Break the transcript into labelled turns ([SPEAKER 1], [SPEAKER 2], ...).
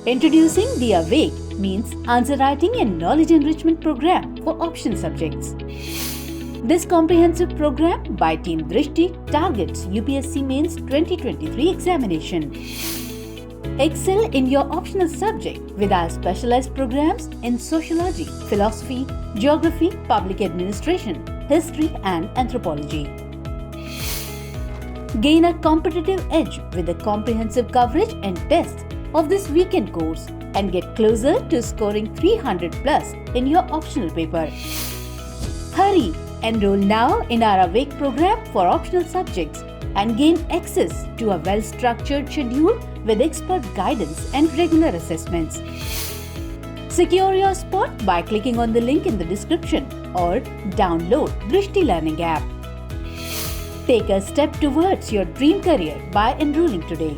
[SPEAKER 1] Introducing the 𝐈𝐀𝐒 means answer writing and knowledge enrichment program for optional subjects. This comprehensive program by Team Drishti targets UPSC Mains 2023 examination. Excel in your optional subject with our specialized programs in Sociology, Philosophy, Geography, Public Administration, History and Anthropology. Gain a competitive edge with a comprehensive coverage and tests of this weekend course and get closer to scoring 300 plus in your optional paper. Hurry! Enroll now in our 𝐈𝐀𝐒 program for optional subjects and gain access to a well-structured schedule with expert guidance and regular assessments. Secure your spot by clicking on the link in the description or download Drishti Learning app. Take a step towards your dream career by enrolling today.